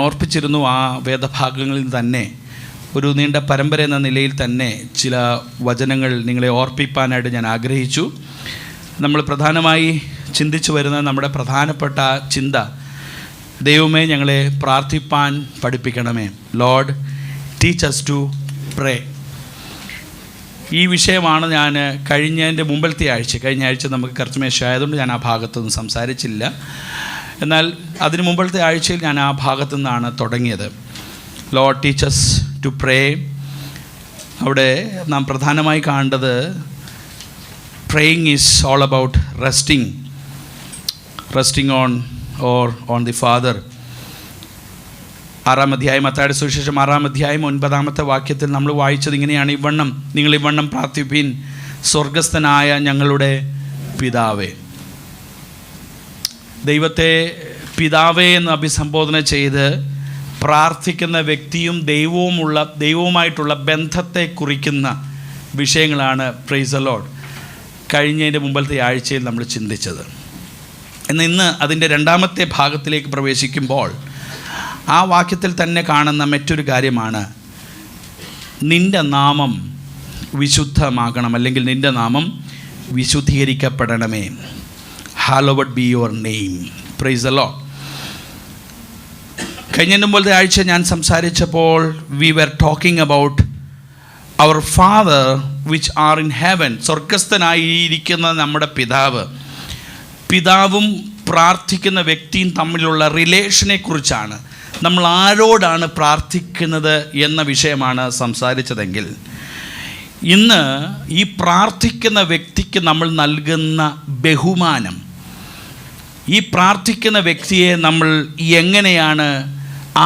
ഓർപ്പിച്ചിരുന്നു ആ വേദഭാഗങ്ങളിൽ തന്നെ ഒരു നീണ്ട പരമ്പര എന്ന നിലയിൽ തന്നെ ചില വചനങ്ങൾ നിങ്ങളെ ഓർപ്പിക്കാനായിട്ട് ഞാൻ ആഗ്രഹിച്ചു. നമ്മൾ പ്രധാനമായി ചിന്തിച്ചു വരുന്ന നമ്മുടെ പ്രധാനപ്പെട്ട ചിന്ത, ദൈവമേ ഞങ്ങളെ പ്രാർത്ഥിപ്പാൻ പഠിപ്പിക്കണമേ. Lord teach us to pray. ഈ വിഷയമാണ് ഞാൻ കഴിഞ്ഞ ആഴ്ച നമുക്ക് കർച്ചമേശ ആയതുകൊണ്ട് ഞാൻ ആ ഭാഗത്തുനിന്ന് സംസാരിച്ചില്ല. എന്നാൽ അതിന് മുമ്പത്തെ ആഴ്ചയിൽ ഞാൻ ആ ഭാഗത്തു നിന്നാണ് തുടങ്ങിയത്. Lord teach us to pray. അവിടെ നാം പ്രധാനമായി കാണേണ്ടത് praying is all about resting on the Father. 6-ാം അധ്യായം, മത്തായിയുടെ സുവിശേഷം 6-ാം അധ്യായം 9-ാമത്തെ വാക്യത്തിൽ നമ്മൾ വായിച്ചത് ഇങ്ങനെയാണ്: നിങ്ങൾ ഇവണ്ണം പ്രാർത്ഥിപ്പീൻ, സ്വർഗസ്ഥനായ ഞങ്ങളുടെ പിതാവേ. ദൈവത്തെ പിതാവേ എന്ന് അഭിസംബോധന ചെയ്ത് പ്രാർത്ഥിക്കുന്ന വ്യക്തിയും ദൈവവുമായിട്ടുള്ള ബന്ധത്തെ കുറിക്കുന്ന വിഷയങ്ങളാണ് പ്രൈസ് ദി ലോർഡ് കഴിഞ്ഞതിൻ്റെ മുമ്പത്തെ ആഴ്ചയിൽ നമ്മൾ ചിന്തിച്ചത്. എന്നാൽ ഇന്ന് അതിൻ്റെ 2-ാമത്തെ ഭാഗത്തിലേക്ക് പ്രവേശിക്കുമ്പോൾ ആ വാക്യത്തിൽ തന്നെ കാണുന്ന മറ്റൊരു കാര്യമാണ്, നിൻ്റെ നാമം വിശുദ്ധമാകണം, അല്ലെങ്കിൽ നിൻ്റെ നാമം വിശുദ്ധീകരിക്കപ്പെടണമേ. Hallowed be your name. Praise the Lord. കഴിഞ്ഞ മുമ്പത്തെ ആഴ്ച ഞാൻ സംസാരിച്ചപ്പോൾ we were talking about our father which are in heaven. സ്വർഗസ്ഥനായിരിക്കുന്ന നമ്മുടെ പിതാവും പ്രാർത്ഥിക്കുന്ന വ്യക്തിയും തമ്മിലുള്ള റിലേഷനെ കുറിച്ചാണ്, നമ്മൾ ആരോടാണ് പ്രാർത്ഥിക്കുന്നത് എന്ന വിഷയമാണ് സംസാരിച്ചതെങ്കിൽ, ഇന്ന് ഈ പ്രാർത്ഥിക്കുന്ന വ്യക്തിക്ക് നമ്മൾ നൽകുന്ന ബഹുമാനം, ഈ പ്രാർത്ഥിക്കുന്ന വ്യക്തിയെ നമ്മൾ എങ്ങനെയാണ്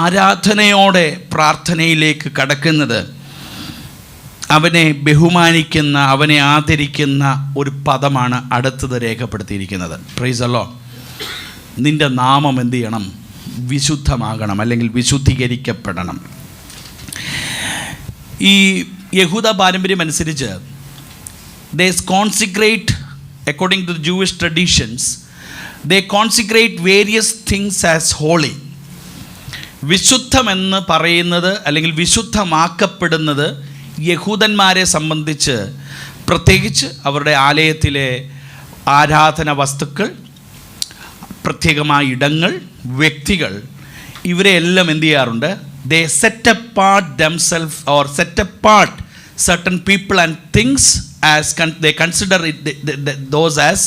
ആരാധനയോടെ പ്രാർത്ഥനയിലേക്ക് കടക്കുന്നത്, അവനെ ബഹുമാനിക്കുന്ന, അവനെ ആദരിക്കുന്ന ഒരു പദമാണ് അടുത്തത് രേഖപ്പെടുത്തിയിരിക്കുന്നത്. Price the Lord. നിൻ്റെ നാമം എന്ത് ചെയ്യണം? വിശുദ്ധമാകണം, അല്ലെങ്കിൽ വിശുദ്ധീകരിക്കപ്പെടണം. ഈ യഹൂദ പാരമ്പര്യം അനുസരിച്ച് they consecrate, according to the Jewish traditions, they consecrate various things as holy. വിശുദ്ധമെന്ന് പറയുന്നത്, അല്ലെങ്കിൽ വിശുദ്ധമാക്കപ്പെടുന്നത് യഹൂദന്മാരെ സംബന്ധിച്ച്, പ്രത്യേകിച്ച് അവരുടെ ആലയത്തിലെ ആരാധന വസ്തുക്കൾ, പ്രത്യേകമായ ഇടങ്ങൾ, വ്യക്തികൾ, ഇവരെല്ലാം എന്ത് ചെയ്യാറുണ്ട്? They set apart themselves or set apart certain people and things as they consider it those as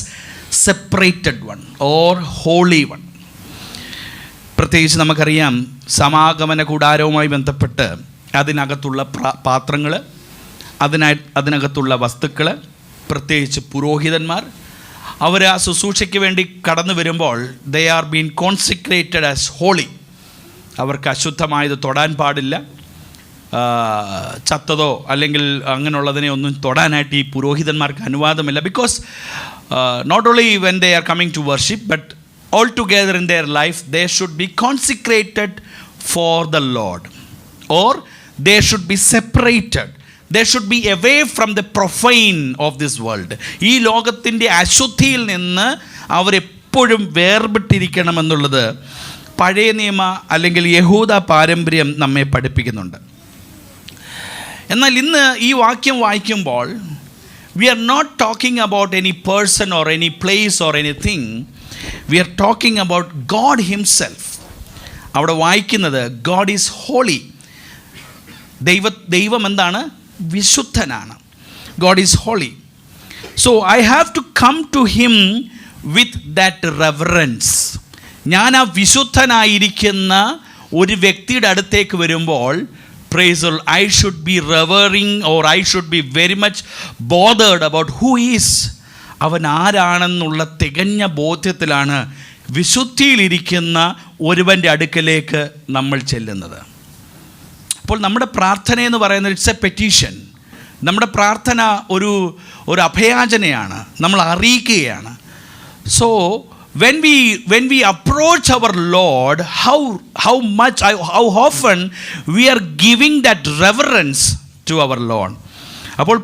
separated one or holy one. പ്രത്യേകിച്ച് നമുക്കറിയാം, സമാഗമന കൂടാരവുമായി ബന്ധപ്പെട്ട് അതിനകത്തുള്ള പാത്രങ്ങൾ, അതിനകത്തുള്ള വസ്തുക്കൾ, പ്രത്യേകിച്ച് പുരോഹിതന്മാർ, അവർ ആ ശുശ്രൂഷയ്ക്ക് വേണ്ടി കടന്നു വരുമ്പോൾ they are been consecrated as holy. അവർക്ക് അശുദ്ധമായത് തൊടാൻ പാടില്ല, ചത്തതോ അല്ലെങ്കിൽ അങ്ങനെയുള്ളതിനെ ഒന്നും തൊടാനായിട്ട് ഈ പുരോഹിതന്മാർക്ക് അനുവാദമില്ല. Because not only when they are coming to worship, but all together in their life they should be consecrated for the Lord, or they should be separated. They should be away from the profane of this world. ഈ ലോകത്തിൻ്റെ അശുദ്ധിയിൽ നിന്ന് അവരെപ്പോഴും വേർപെട്ടിരിക്കണമെന്നുള്ളത് പഴയ നിയമ അല്ലെങ്കിൽ യഹൂദ പാരമ്പര്യം നമ്മെ പഠിപ്പിക്കുന്നുണ്ട്. എന്നാൽ ഇന്ന് ഈ വാക്യം വായിക്കുമ്പോൾ we are not talking about any person or any place or anything. We are talking about God himself. അവിടെ വായിക്കുന്നത് God is holy. ദൈവം എന്താണ്? വിശുദ്ധനാണ്. God is holy. So I have to come to him with that reverence. ഞാൻ ആ വിശുദ്ധനായിരിക്കുന്ന ഒരു വ്യക്തിയുടെ അടുത്തേക്ക് വരുമ്പോൾ, praise the Lord, I should be revering or I should be very much bothered about who he is. അവൻ ആരാണെന്നുള്ള തികഞ്ഞ ബോധ്യത്തിലാണ് വിശുദ്ധിയിലിരിക്കുന്ന ഒരുവൻ്റെ അടുക്കലേക്ക് നമ്മൾ ചെല്ലുന്നത്. അപ്പോൾ നമ്മുടെ പ്രാർത്ഥന എന്ന് പറയുന്നത് ഇറ്റ്സ് എ പെറ്റീഷൻ. നമ്മുടെ പ്രാർത്ഥന ഒരു അഭയാചനയാണ്, നമ്മൾ അറിയിക്കുകയാണ്. So when we approach our Lord, how often we are giving that reverence to our Lord. അപ്പോൾ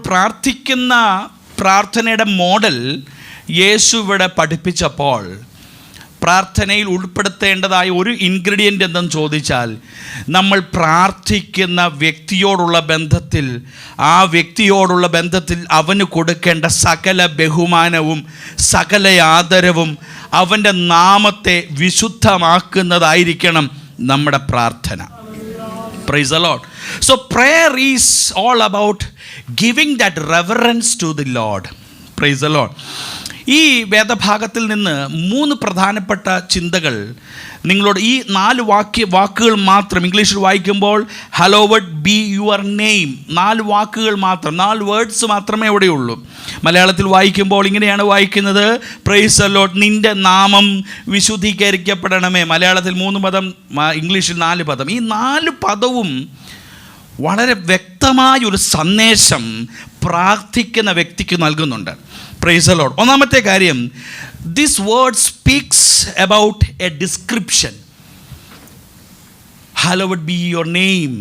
പ്രാർത്ഥനയുടെ മോഡൽ യേശു ഇവിടെ പഠിപ്പിച്ചപ്പോൾ പ്രാർത്ഥനയിൽ ഉൾപ്പെടുത്തേണ്ടതായ ഒരു ഇൻഗ്രീഡിയൻ്റ് എന്തെന്ന് ചോദിച്ചാൽ, നമ്മൾ പ്രാർത്ഥിക്കുന്ന വ്യക്തിയോടുള്ള ബന്ധത്തിൽ, ആ വ്യക്തിയോടുള്ള ബന്ധത്തിൽ അവന് കൊടുക്കേണ്ട സകല ബഹുമാനവും സകല ആദരവും അവൻ്റെ നാമത്തെ വിശുദ്ധമാക്കുന്നതായിരിക്കണം നമ്മുടെ പ്രാർത്ഥന. Praise the Lord. So prayer is all about giving that reverence to the Lord. Praise the Lord. ഈ വേദഭാഗത്തിൽ നിന്ന് 3 പ്രധാനപ്പെട്ട ചിന്തകൾ നിങ്ങളോട്, ഈ 4 വാക്കുകൾ മാത്രം ഇംഗ്ലീഷിൽ വായിക്കുമ്പോൾ ഹലോവഡ് ബി യുവർ നെയിം, 4 വാക്കുകൾ മാത്രം, 4 വേർഡ്സ് മാത്രമേ ഇവിടെയുള്ളൂ. മലയാളത്തിൽ വായിക്കുമ്പോൾ ഇങ്ങനെയാണ് വായിക്കുന്നത്, പ്രൈസ് ദി ലോർഡ്, നിൻ്റെ നാമം വിശുദ്ധീകരിക്കപ്പെടണമേ. മലയാളത്തിൽ 3 പദം, ഇംഗ്ലീഷിൽ 4 പദം. ഈ 4 പദവും വളരെ വ്യക്തമായൊരു സന്ദേശം പ്രാർത്ഥിക്കുന്ന വ്യക്തിക്ക് നൽകുന്നുണ്ട്. Praise the Lord. ഒന്നാമത്തെ കാര്യം, this word speaks about a description. Hallowed be your name,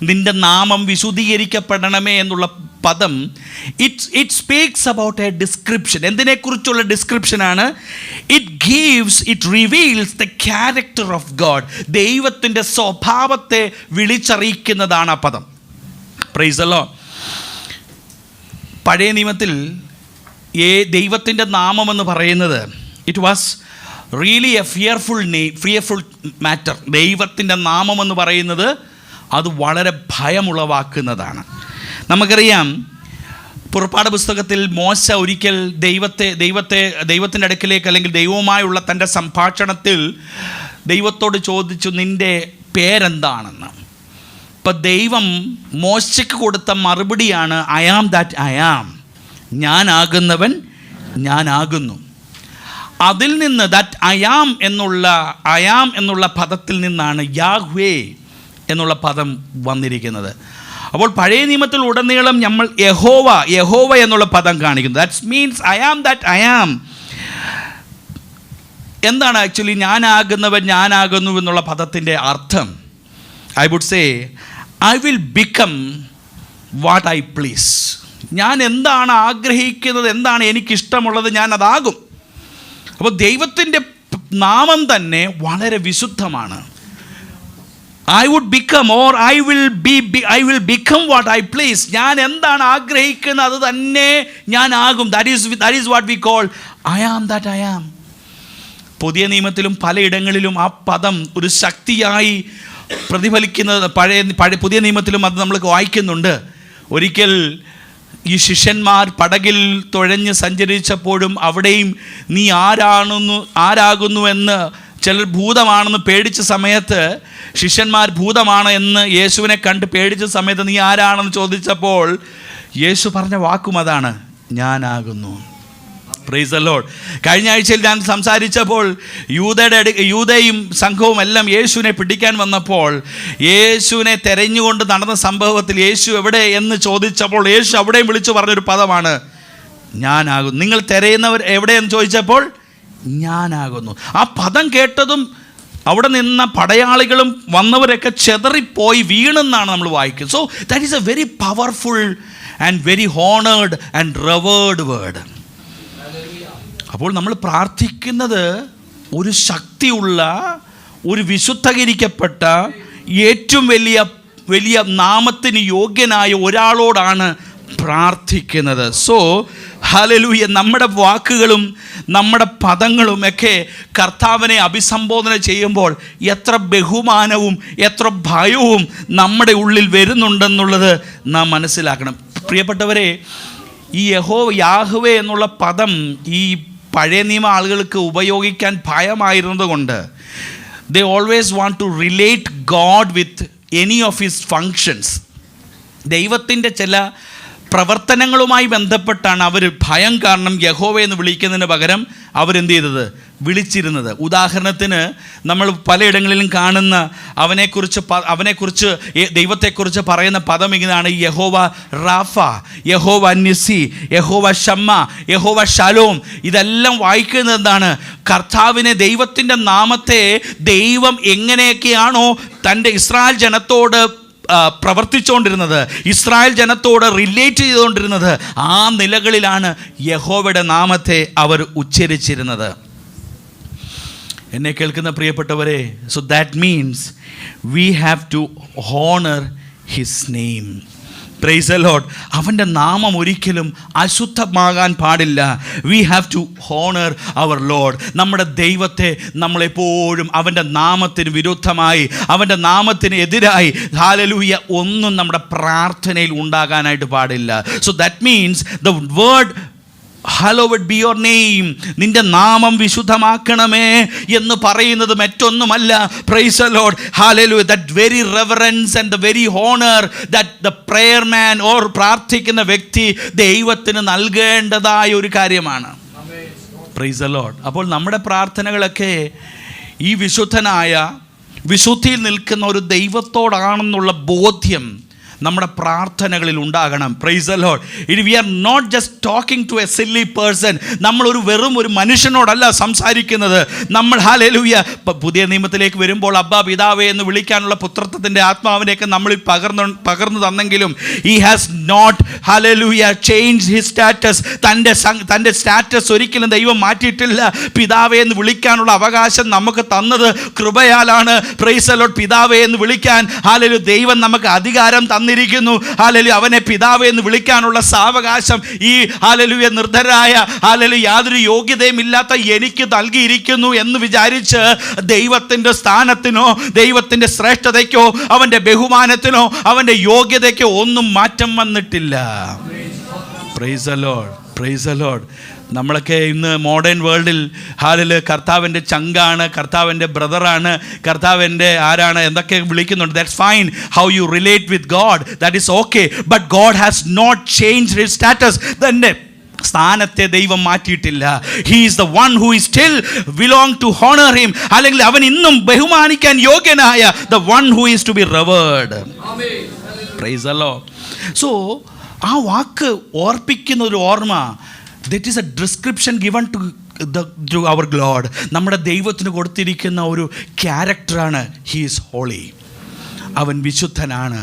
നിൻ്റെ നാമം വിശുദ്ധീകരിക്കപ്പെടണമേ എന്നുള്ള പദം, it speaks about a description. എന്തിനെക്കുറിച്ചുള്ള ഡിസ്ക്രിപ്ഷനാണ്? It reveals the character of God. ദൈവത്തിൻ്റെ സ്വഭാവത്തെ വിളിച്ചറിയിക്കുന്നതാണ് ആ പദം. Praise the Lord. പഴയ നിയമത്തിൽ ദൈവത്തിൻ്റെ നാമമെന്ന് പറയുന്നത്, it was really a fearful matter. ദൈവത്തിൻ്റെ നാമമെന്ന് പറയുന്നത് അത് വളരെ ഭയമുളവാക്കുന്നതാണ്. നമുക്കറിയാം, പുറപ്പാട് പുസ്തകത്തിൽ മോശ ഒരിക്കൽ ദൈവത്തിൻ്റെ അടുക്കിലേക്ക്, അല്ലെങ്കിൽ ദൈവവുമായുള്ള തൻ്റെ സംഭാഷണത്തിൽ ദൈവത്തോട് ചോദിച്ചു, നിൻ്റെ പേരെന്താണെന്ന്. ഇപ്പം ദൈവം മോശയ്ക്ക് കൊടുത്ത മറുപടിയാണ്, I am that I am. ഞാനാകുന്നവൻ ഞാനാകുന്നു. അതിൽ നിന്ന് ദാറ്റ് ഐ ആം എന്നുള്ള പദത്തിൽ നിന്നാണ് യാഹ്വേ എന്നുള്ള പദം വന്നിരിക്കുന്നത്. അപ്പോൾ പഴയ നിയമത്തിൽ ഉടനീളം നമ്മൾ യഹോവ എന്നുള്ള പദം കാണിക്കുന്നു. That means I am that I am. എന്താണ് ആക്ച്വലി ഞാനാകുന്നവൻ ഞാനാകുന്നു എന്നുള്ള പദത്തിൻ്റെ അർത്ഥം? I would say I will become what I please. ഞാൻ എന്താണ് ആഗ്രഹിക്കുന്നത്, എന്താണ് എനിക്കിഷ്ടമുള്ളത്, ഞാൻ അതാകും. അപ്പോൾ ദൈവത്തിൻ്റെ നാമം തന്നെ വളരെ വിശുദ്ധമാണ്. I would become, or I will become what I please. ഞാൻ എന്താണ് ആഗ്രഹിക്കുന്നത് അത് തന്നെ ഞാനാകും. That is what we call I am that I am. പുതിയ നിയമത്തിലും പലയിടങ്ങളിലും ആ പദം ഒരു ശക്തിയായി പ്രതിഫലിക്കുന്നത് പുതിയ നിയമത്തിലും അത് നമ്മൾ വായിക്കുന്നുണ്ട്. ഒരിക്കൽ ഈ ശിഷ്യന്മാർ പടകിൽ തുഴഞ്ഞ് സഞ്ചരിച്ചപ്പോഴും അവിടെയും നീ ആരാകുന്നുവെന്ന്, ചിലർ ഭൂതമാണെന്ന് പേടിച്ച സമയത്ത്, ശിഷ്യന്മാർ ഭൂതമാണ് എന്ന് യേശുവിനെ കണ്ട് പേടിച്ച സമയത്ത് നീ ആരാണെന്ന് ചോദിച്ചപ്പോൾ യേശു പറഞ്ഞ വാക്കും അതാണ്, ഞാനാകുന്നു. Price the Lord. കഴിഞ്ഞ ആഴ്ചയിൽ ഞാൻ സംസാരിച്ചപ്പോൾ യൂദയും സംഘവും എല്ലാം യേശുവിനെ പിടിക്കാൻ വന്നപ്പോൾ യേശുവിനെ തെരഞ്ഞുകൊണ്ട് നടന്ന സംഭവത്തിൽ യേശു എവിടെ എന്ന് ചോദിച്ചപ്പോൾ യേശു അവിടെയും വിളിച്ചു പറഞ്ഞൊരു പദമാണ്, ഞാനാകുന്നു. നിങ്ങൾ തിരയുന്നവർ എവിടെയെന്ന് ചോദിച്ചപ്പോൾ ഞാനാകുന്നു. ആ പദം കേട്ടതും അവിടെ നിന്ന പടയാളികളും വന്നവരൊക്കെ ചെതറിപ്പോയി വീണെന്നാണ് നമ്മൾ വായിക്കുന്നത്. So that is a very powerful and very honoured and revered word. അപ്പോൾ നമ്മൾ പ്രാർത്ഥിക്കുന്നത് ഒരു ശക്തിയുള്ള, ഒരു വിശുദ്ധീകരിക്കപ്പെട്ട, ഏറ്റവും വലിയ നാമത്തിന് യോഗ്യനായ ഒരാളോടാണ് പ്രാർത്ഥിക്കുന്നത്. So hallelujah. നമ്മുടെ വാക്കുകളും നമ്മുടെ പദങ്ങളും ഒക്കെ കർത്താവിനെ അഭിസംബോധന ചെയ്യുമ്പോൾ എത്ര ബഹുമാനവും എത്ര ഭയവും നമ്മുടെ ഉള്ളിൽ വരുന്നുണ്ടെന്നുള്ളത് നാം മനസ്സിലാക്കണം. പ്രിയപ്പെട്ടവരെ, ഈ യാഹ്വേ എന്നുള്ള പദം ഈ പഴയ നിയമ ആളുകൾക്ക് ഉപയോഗിക്കാൻ ഭയമായിരുന്നത് കൊണ്ട് they always want to relate God with any of his functions. ദൈവത്തിൻ്റെ ചില പ്രവർത്തനങ്ങളുമായി ബന്ധപ്പെട്ടാണ് അവർ ഭയം കാരണം യഹോവ എന്ന് വിളിക്കുന്നതിന് പകരം അവരെന്ത് വിളിച്ചിരുന്നത്. ഉദാഹരണത്തിന് നമ്മൾ പലയിടങ്ങളിലും കാണുന്ന അവനെക്കുറിച്ച് ദൈവത്തെക്കുറിച്ച് പറയുന്ന പദം ഇങ്ങനെയാണ്, യഹോവ റാഫ, യഹോവ നിസി, യഹോവ ഷമ്മ, യഹോവ ഷലോം. ഇതെല്ലാം വായിക്കുന്നത് എന്താണ്? കർത്താവിനെ, ദൈവത്തിൻ്റെ നാമത്തെ ദൈവം എങ്ങനെയൊക്കെയാണോ തൻ്റെ ഇസ്രായേൽ ജനത്തോട് പ്രവർത്തിച്ചുകൊണ്ടിരുന്നത്, ഇസ്രായേൽ ജനത്തോട് റിലേറ്റ് ചെയ്തുകൊണ്ടിരുന്നത്, ആ നിലകളിലാണ് യഹോവയുടെ നാമത്തെ അവർ ഉച്ചരിച്ചിരുന്നത്. എന്നെ കേൾക്കുന്ന പ്രിയപ്പെട്ടവരെ, so that means we have to honour his name. Praise the Lord. അവൻ്റെ നാമം ഒരിക്കലും അശുദ്ധമാകാൻ പാടില്ല. We have to honour our Lord. നമ്മുടെ ദൈവത്തെ നമ്മളെപ്പോഴും അവൻ്റെ നാമത്തിന് വിരുദ്ധമായി, അവൻ്റെ നാമത്തിന് എതിരായി ഹല്ലേലൂയ ഒന്നും നമ്മുടെ പ്രാർത്ഥനയിൽ ഉണ്ടാകാനായിട്ട് പാടില്ല. So that means the word hallowed be your name, നിന്റെ നാമം വിശുദ്ധമാക്കണമേ എന്ന് പറയുന്നത് മറ്റൊന്നുമല്ല. Praise the Lord. Hallelujah. That very reverence and the very honour that the prayer man or പ്രാർത്ഥിക്കുന്ന വ്യക്തി ദൈവത്തിന് നൽകേണ്ടതായ ഒരു കാര്യമാണ്. Praise the Lord. അപ്പോൾ നമ്മുടെ പ്രാർത്ഥനകളൊക്കെ ഈ വിശുദ്ധനായ, വിശുദ്ധിയിൽ നിൽക്കുന്ന ഒരു ദൈവത്തോടാണെന്നുള്ള ബോധ്യം നമ്മുടെ പ്രാർത്ഥനകളിൽ ഉണ്ടാകണം. Praise the Lord. We are not just talking to a silly person. നമ്മളൊരു വെറും ഒരു മനുഷ്യനോടല്ല സംസാരിക്കുന്നത്. നമ്മൾ ഹല്ലേലൂയ പുതിയ നിയമത്തിലേക്ക് വരുമ്പോൾ അബ്ബാ പിതാവേ എന്ന് വിളിക്കാനുള്ള പുത്രത്വത്തിൻ്റെ ആത്മാവിനെയൊക്കെ നമ്മളിൽ പകർന്നു തന്നെങ്കിലും he has not hallelujah change his status. തൻ്റെ സ്റ്റാറ്റസ് ഒരിക്കലും ദൈവം മാറ്റിയിട്ടില്ല. പിതാവേ എന്ന് വിളിക്കാനുള്ള അവകാശം നമുക്ക് തന്നത് കൃപയാലാണ്. Price the Lord. പിതാവേ എന്ന് വിളിക്കാൻ ഹല്ലേലൂയ ദൈവം നമുക്ക് അധികാരം തന്നിരിക്കുന്നു. ഹല്ലേലൂയ അവനെ പിതാവേ എന്ന് വിളിക്കാനുള്ള സാവകാശം ഈ ഹല്ലേലൂയ നിർദ്ധരായ ഹല്ലേലൂയ യാതൊരു യോഗ്യതയും ഇല്ലാത്ത എനിക്ക് നൽകിയിരിക്കുന്നു എന്ന് വിചാരിച്ച് ദൈവത്തിൻ്റെ സ്ഥാനത്തിനോ ദൈവത്തിൻ്റെ ശ്രേഷ്ഠതയ്ക്കോ അവൻ്റെ ബഹുമാനത്തിനോ അവൻ്റെ യോഗ്യതയ്ക്കോ ഒന്നും മാറ്റം വന്നിട്ടില്ല. Price the Lord. Price the Lord. നമ്മളൊക്കെ ഇന്ന് മോഡേൺ വേൾഡിൽ ഹാലില് കർത്താവിൻ്റെ ചങ്കാണ്, കർത്താവിൻ്റെ ബ്രദറാണ്, കർത്താവിൻ്റെ ആരാണ് എന്തൊക്കെ വിളിക്കുന്നുണ്ട്. That's fine how you relate with God, that is okay. But God has not changed his status. തൻ്റെ സ്ഥാനത്തെ ദൈവം മാറ്റിയിട്ടില്ല. He is the one who is still belong to honour him. അല്ലെങ്കിൽ അവൻ ഇന്നും ബഹുമാനിക്കാൻ യോഗ്യനായ the one who is to be revered. Praise the Lord. So ആ വാക്ക് ഓർപ്പിക്കുന്ന ഒരു ഓർമ്മ, that is a description given to our God. നമ്മുടെ ദൈവത്തിന് കൊടുത്തിരിക്കുന്ന ഒരു ക്യാരക്ടറാണ് ഹി ഈസ് ഹോളി. അവൻ വിശുദ്ധനാണ്.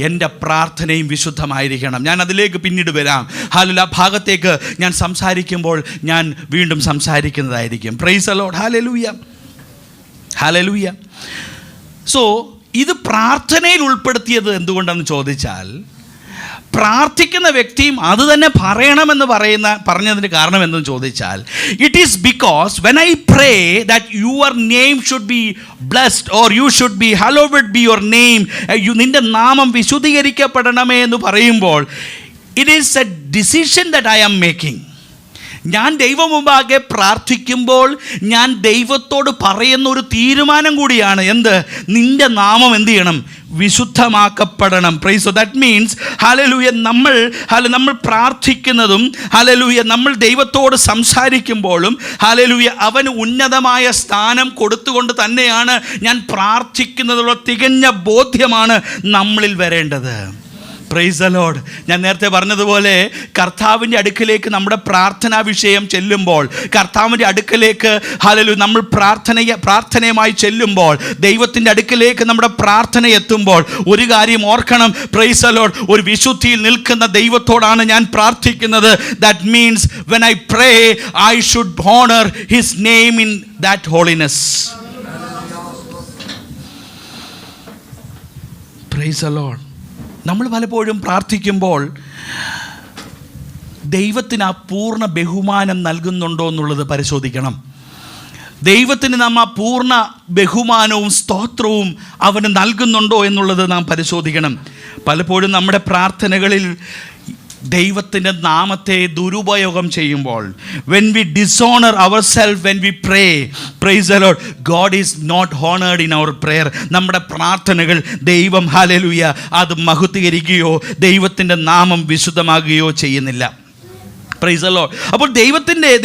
എൻ്റെ പ്രാർത്ഥനയും വിശുദ്ധമായിരിക്കണം. ഞാൻ അതിലേക്ക് പിന്നീട് വരാം. ഹല്ലേലൂയ. ഭാഗത്തേക്ക് ഞാൻ സംസാരിക്കുമ്പോൾ ഞാൻ വീണ്ടും സംസാരിക്കുന്നതായിരിക്കും. Praise the Lord. Hallelujah. Hallelujah. So ഇത് പ്രാർത്ഥനയിൽ ഉൾപ്പെടുത്തിയത് എന്തുകൊണ്ടെന്ന് ചോദിച്ചാൽ, പ്രാർത്ഥിക്കുന്ന വ്യക്തിയും അത് തന്നെ പറയണമെന്ന് പറഞ്ഞതിന് കാരണം എന്തെന്ന് ചോദിച്ചാൽ, it is because when I pray that your name should be blessed or you should be hallowed be your name, നിൻ്റെ നാമം വിശുദ്ധീകരിക്കപ്പെടണമേ എന്ന് പറയുമ്പോൾ it is a decision that I am making. ഞാൻ ദൈവം മുമ്പാകെ പ്രാർത്ഥിക്കുമ്പോൾ ഞാൻ ദൈവത്തോട് പറയുന്ന ഒരു തീരുമാനം കൂടിയാണ്. എന്ത്? നിൻ്റെ നാമം എന്ത് ചെയ്യണം? വിശുദ്ധമാക്കപ്പെടണം. പ്രൈസ്. ദാറ്റ് മീൻസ് ഹല്ലേലൂയ നമ്മൾ പ്രാർത്ഥിക്കുന്നതും ഹല്ലേലൂയ നമ്മൾ ദൈവത്തോട് സംസാരിക്കുമ്പോഴും ഹല്ലേലൂയ അവന് ഉന്നതമായ സ്ഥാനം കൊടുത്തുകൊണ്ട് തന്നെയാണ് ഞാൻ പ്രാർത്ഥിക്കുന്നതിലുള്ള തികഞ്ഞ ബോധ്യമാണ് നമ്മളിൽ വരേണ്ടത്. Price the Lord. ഞാൻ നേരത്തെ പറഞ്ഞതുപോലെ കർത്താവിൻ്റെ അടുക്കലേക്ക് നമ്മുടെ പ്രാർത്ഥനാ വിഷയം ചെല്ലുമ്പോൾ, കർത്താവിൻ്റെ അടുക്കലേക്ക് ഹല്ലേലൂയ നമ്മൾ പ്രാർത്ഥനയുമായി ചെല്ലുമ്പോൾ, ദൈവത്തിൻ്റെ അടുക്കലേക്ക് നമ്മുടെ പ്രാർത്ഥന എത്തുമ്പോൾ ഒരു കാര്യം ഓർക്കണം. Price the Lord. ഒരു വിശുദ്ധിയിൽ നിൽക്കുന്ന ദൈവത്തോടാണ് ഞാൻ പ്രാർത്ഥിക്കുന്നത്. That means when I pray I should honour his name in that holiness. Price the Lord. നമ്മൾ പലപ്പോഴും പ്രാർത്ഥിക്കുമ്പോൾ ദൈവത്തിന് ആ പൂർണ്ണ ബഹുമാനം നൽകുന്നുണ്ടോ എന്നുള്ളത് പരിശോധിക്കണം. ദൈവത്തിന് നാം ആ പൂർണ്ണ ബഹുമാനവും സ്തോത്രവും അവന് നൽകുന്നുണ്ടോ എന്നുള്ളത് നാം പരിശോധിക്കണം. പലപ്പോഴും നമ്മുടെ പ്രാർത്ഥനകളിൽ ദൈവത്തിൻ്റെ നാമത്തെ ദുരുപയോഗം ചെയ്യുമ്പോൾ, when we dishonor ourselves when we pray, praise the Lord, God is not honored in our prayer. നമ്മുടെ പ്രാർത്ഥനകൾ ദൈവം ഹല്ലേലൂയ അത് മഹത്വീകരിക്കുകയോ ദൈവത്തിൻ്റെ നാമം വിശുദ്ധമാകുകയോ ചെയ്യുന്നില്ല. Praise the Lord. അപ്പോൾ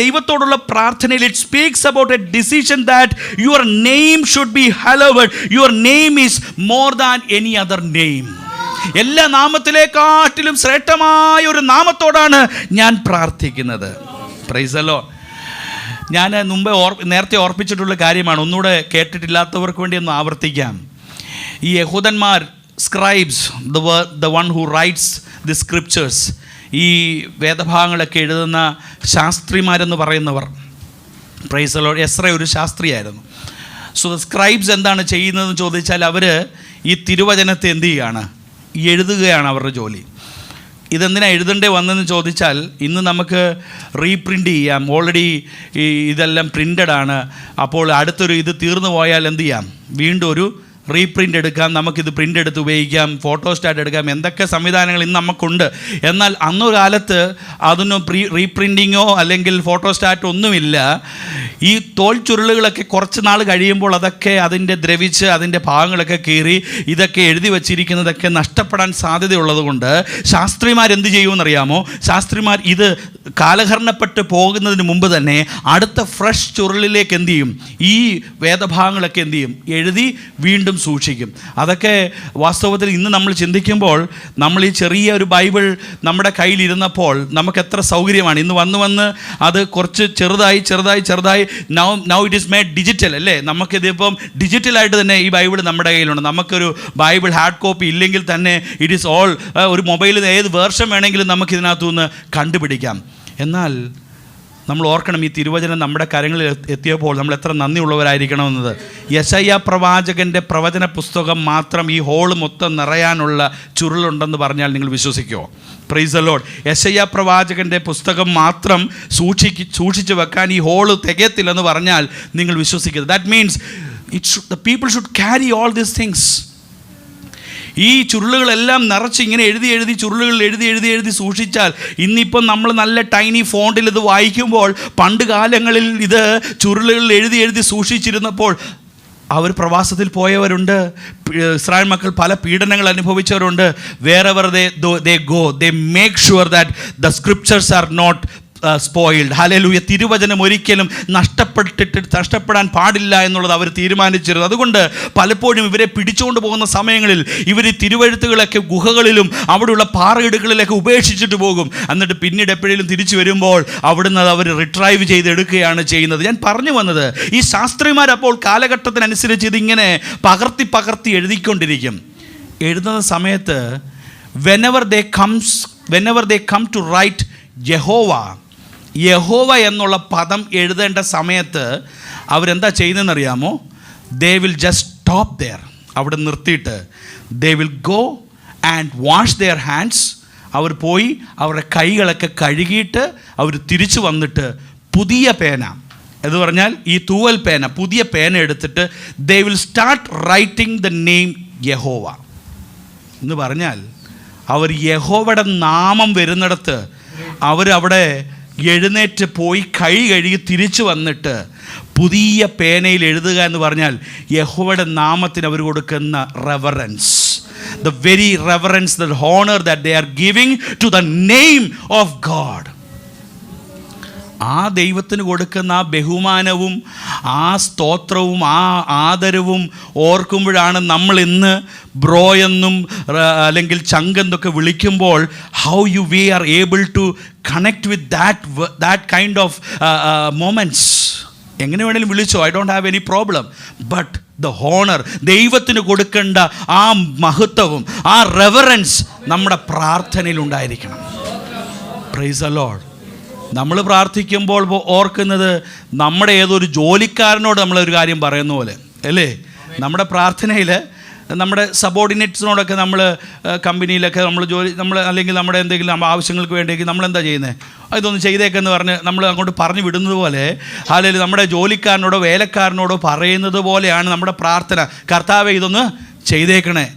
ദൈവത്തോടുള്ള പ്രാർത്ഥനയിൽ it speaks about a decision that your name should be hallowed. Your name is more than any other name. എല്ലാ നാമത്തിലേക്കാട്ടിലും ശ്രേഷ്ഠമായ ഒരു നാമത്തോടാണ് ഞാൻ പ്രാർത്ഥിക്കുന്നത്. Praise the Lord. ഞാൻ നേരത്തെ ഓർപ്പിച്ചിട്ടുള്ള കാര്യമാണ്, ഒന്നുകൂടെ കേട്ടിട്ടില്ലാത്തവർക്ക് വേണ്ടി ഒന്ന് ആവർത്തിക്കാം. ഈ യഹൂദന്മാർ, scribes, the one who rights the scriptures, ഈ വേദഭാഗങ്ങളൊക്കെ എഴുതുന്ന ശാസ്ത്രിമാരെന്ന് പറയുന്നവർ, പ്രൈസ് ദി ലോർഡ്. എസ്ര ഒരു ശാസ്ത്രിയായിരുന്നു. സോ സ്ക്രൈബ്സ് എന്താണ് ചെയ്യുന്നതെന്ന് ചോദിച്ചാൽ അവർ ഈ തിരുവചനത്തെ എന്ത് ചെയ്യുകയാണ്? എഴുതുകയാണ് അവരുടെ ജോലി. ഇതെന്തിനാണ് എഴുതണ്ടേ വന്നതെന്ന് ചോദിച്ചാൽ, ഇന്ന് നമുക്ക് റീപ്രിൻ്റ് ചെയ്യാം, ഓൾറെഡി ഇതെല്ലാം പ്രിൻ്റഡ് ആണ്. അപ്പോൾ അടുത്തൊരു ഇത് തീർന്നു പോയാൽ എന്ത് ചെയ്യാം? വീണ്ടും ഒരു റീപ്രിൻ്റ് എടുക്കാം, നമുക്കിത് പ്രിൻ്റ് എടുത്ത് ഉപയോഗിക്കാം, ഫോട്ടോസ്റ്റാറ്റ് എടുക്കാം, എന്തൊക്കെ സംവിധാനങ്ങൾ ഇന്ന് നമുക്കുണ്ട്. എന്നാൽ അന്നൊരു കാലത്ത് അതൊന്നും റീപ്രിൻറ്റിങ്ങോ അല്ലെങ്കിൽ ഫോട്ടോസ്റ്റാറ്റോ ഒന്നുമില്ല. ഈ തോൽ ചുരുളുകളൊക്കെ കുറച്ച് നാൾ കഴിയുമ്പോൾ അതൊക്കെ അതിൻ്റെ ദ്രവിച്ച് അതിൻ്റെ ഭാഗങ്ങളൊക്കെ കീറി ഇതൊക്കെ എഴുതി വച്ചിരിക്കുന്നതൊക്കെ നഷ്ടപ്പെടാൻ സാധ്യതയുള്ളത് കൊണ്ട് ശാസ്ത്രിമാരെന്ത് ചെയ്യുമെന്നറിയാമോ? ശാസ്ത്രിമാർ ഇത് കാലഹരണപ്പെട്ട് പോകുന്നതിന് മുമ്പ് തന്നെ അടുത്ത ഫ്രഷ് ചുരുളിലേക്ക് എന്ത് ചെയ്യും? ഈ വേദഭാഗങ്ങളൊക്കെ എന്ത് ചെയ്യും? എഴുതി വീണ്ടും സൂക്ഷിക്കും. അതൊക്കെ വാസ്തവത്തിൽ ഇന്ന് നമ്മൾ ചിന്തിക്കുമ്പോൾ, നമ്മൾ ഈ ചെറിയ ഒരു ബൈബിൾ നമ്മുടെ കയ്യിലിരുന്നപ്പോൾ നമുക്ക് എത്ര സൗകര്യമാണ്. ഇന്ന് വന്ന് അത് കുറച്ച് ചെറുതായി now it is made digital അല്ലേ? നമുക്കിതിപ്പം ഡിജിറ്റലായിട്ട് തന്നെ ഈ ബൈബിൾ നമ്മുടെ കയ്യിലുണ്ട്. നമുക്കൊരു ബൈബിൾ ഹാർഡ് കോപ്പി ഇല്ലെങ്കിൽ തന്നെ ഇറ്റ് ഈസ് ഓൾ ഒരു മൊബൈലിൽ ഏത് വേർഷൻ വേണമെങ്കിലും നമുക്കിതിനകത്തുനിന്ന് കണ്ടുപിടിക്കാം. എന്നാൽ നമ്മൾ ഓർക്കണം, ഈ തിരുവചനം നമ്മുടെ കരങ്ങളിൽ എത്തിയപ്പോൾ നമ്മൾ എത്ര നന്ദിയുള്ളവരായിരിക്കണമെന്നത്. യെശയ്യാ പ്രവാചകൻ്റെ പ്രവചന പുസ്തകം മാത്രം ഈ ഹോള് മൊത്തം നിറയാനുള്ള ചുരുളുണ്ടെന്ന് പറഞ്ഞാൽ നിങ്ങൾ വിശ്വസിക്കുമോ? Praise the Lord. യെശയ്യാ പ്രവാചകൻ്റെ പുസ്തകം മാത്രം സൂക്ഷിച്ച് വെക്കാൻ ഈ ഹോള് തികയത്തില്ലെന്ന് പറഞ്ഞാൽ നിങ്ങൾ വിശ്വസിക്കരുത്. That means the people should carry all these things. ഈ ചുരുളുകളെല്ലാം നിറച്ച് ഇങ്ങനെ എഴുതി ചുരുളുകൾ എഴുതി സൂക്ഷിച്ചാൽ, ഇന്നിപ്പം നമ്മൾ നല്ല ടൈനി ഫോണ്ടിൽ ഇത് വായിക്കുമ്പോൾ, പണ്ട് കാലങ്ങളിൽ ഇത് ചുരുളുകളിൽ എഴുതി സൂക്ഷിച്ചിരുന്നപ്പോൾ അവർ പ്രവാസത്തിൽ പോയവരുണ്ട്, ഇസ്രായേൽ മക്കൾ പല പീഡനങ്ങൾ അനുഭവിച്ചവരുണ്ട്. Wherever they go, they make sure that the scriptures are not spoiled. Hallelujah. തിരുവചനം ഒരിക്കലും നഷ്ടപ്പെടാൻ പാടില്ല എന്നുള്ളത് അവർ തീരുമാനിച്ചിരുന്നു. അതുകൊണ്ട് പലപ്പോഴും ഇവരെ പിടിച്ചുകൊണ്ട് പോകുന്ന സമയങ്ങളിൽ ഇവർ ഈ തിരുവഴുത്തുകളൊക്കെ ഗുഹകളിലും അവിടെയുള്ള പാറയിടുകളിലൊക്കെ ഉപേക്ഷിച്ചിട്ട് പോകും. എന്നിട്ട് പിന്നീട് എപ്പോഴെങ്കിലും തിരിച്ചു വരുമ്പോൾ അവിടുന്ന് അത് അവർ റിട്രൈവ് ചെയ്തെടുക്കുകയാണ് ചെയ്യുന്നത്. ഞാൻ പറഞ്ഞു വന്നത്, ഈ ശാസ്ത്രിമാരപ്പോൾ കാലഘട്ടത്തിനനുസരിച്ച് ഇതിങ്ങനെ പകർത്തി എഴുതിക്കൊണ്ടിരിക്കും. എഴുതുന്ന സമയത്ത് whenever they come to write യഹോവ എന്നുള്ള പദം എഴുതേണ്ട സമയത്ത് അവരെന്താ ചെയ്യുന്നതെന്നറിയാമോ? They will just stop there. അവിടെ നിർത്തിയിട്ട് they will go and wash their hands. അവർ പോയി അവരുടെ കൈകളൊക്കെ കഴുകിയിട്ട് അവർ തിരിച്ചു വന്നിട്ട് പുതിയ പേന, എന്ന് പറഞ്ഞാൽ ഈ തൂവൽ പേന, പുതിയ പേന എടുത്തിട്ട് they will start writing the name യഹോവ. എന്ന് പറഞ്ഞാൽ അവർ യഹോവയുടെ നാമം വരുന്നിടത്ത് അവരവിടെ എഴുന്നേറ്റ് പോയി കൈ കഴുകി തിരിച്ചു വന്നിട്ട് പുതിയ പേനയിൽ എഴുതുക എന്ന് പറഞ്ഞാൽ യഹോവയുടെ നാമത്തിന് അവർ കൊടുക്കുന്ന reverence, the very reverence, the honor that they are giving to the name of God. ആ ദൈവത്തിന് കൊടുക്കുന്ന ആ ബഹുമാനവും ആ സ്തോത്രവും ആ ആദരവും ഓർക്കുമ്പോഴാണ് നമ്മൾ ഇന്ന് ബ്രോ എന്നും അല്ലെങ്കിൽ ചങ്കെന്നൊക്കെ വിളിക്കുമ്പോൾ we are able to connect with that kind of moments. എങ്ങനെ വേണമെങ്കിലും വിളിച്ചോ, I don't have any problem, but the honor, ദൈവത്തിന് കൊടുക്കേണ്ട ആ മഹത്വവും ആ റെവറൻസ് നമ്മുടെ പ്രാർത്ഥനയിൽ ഉണ്ടായിരിക്കണം. Price the Lord. നമ്മൾ പ്രാർത്ഥിക്കുമ്പോൾ ഓർക്കുന്നത് നമ്മുടെ ഏതൊരു ജോലിക്കാരനോട് നമ്മളൊരു കാര്യം പറയുന്ന പോലെ അല്ലേ? നമ്മുടെ പ്രാർത്ഥനയിൽ നമ്മുടെ സബോർഡിനേറ്റ്സിനോടൊക്കെ നമ്മൾ കമ്പനിയിലൊക്കെ നമ്മൾ അല്ലെങ്കിൽ നമ്മുടെ എന്തെങ്കിലും ആവശ്യങ്ങൾക്ക് വേണ്ടിയെങ്കിൽ നമ്മളെന്താ ചെയ്യുന്നത്? ഇതൊന്ന് ചെയ്തേക്കെന്ന് പറഞ്ഞ് നമ്മൾ അങ്ങോട്ട് പറഞ്ഞു വിടുന്നത് പോലെ, അല്ലെങ്കിൽ നമ്മുടെ ജോലിക്കാരനോടോ വേലക്കാരനോടോ പറയുന്നത് പോലെയാണ് നമ്മുടെ പ്രാർത്ഥന. കർത്താവേ ഇതൊന്ന് ചെയ്തേക്കണേ,